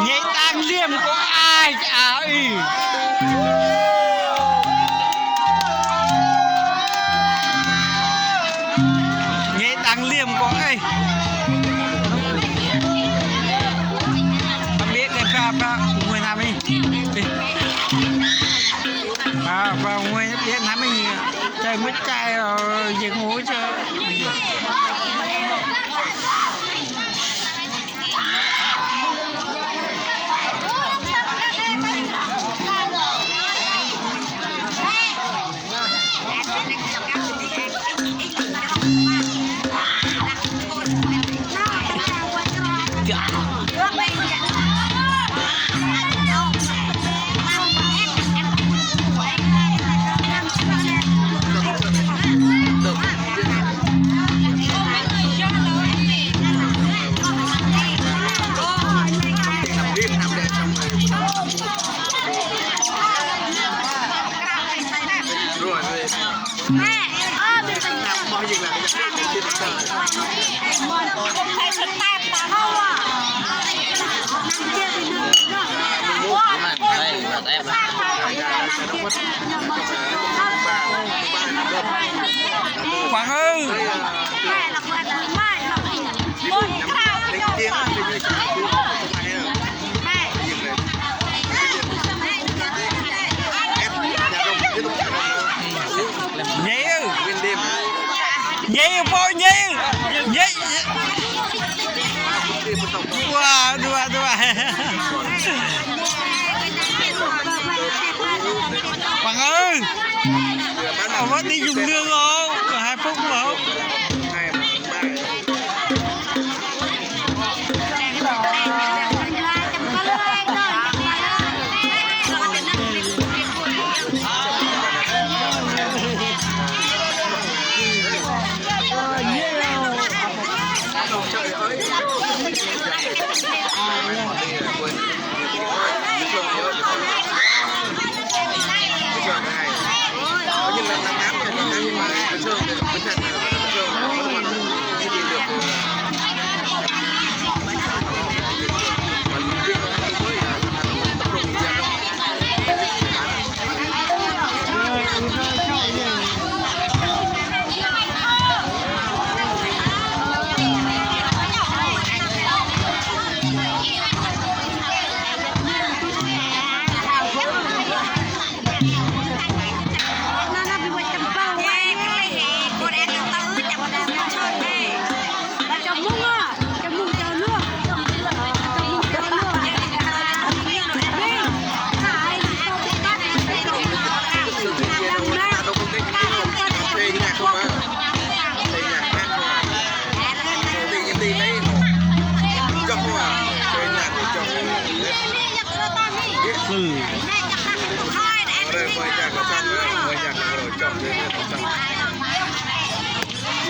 nhảy tăng liêm có ai chả ý nhảy tăng liêm có ai không biết cái pha người nào đi và người biết lắm mình chơi mất chai rồi về ngủ chơi Quảng ơi nhảy bao nhảy nhảy wow dua Quảng ơi ông vẫn đi dùng lương không 2 phút không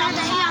Rồi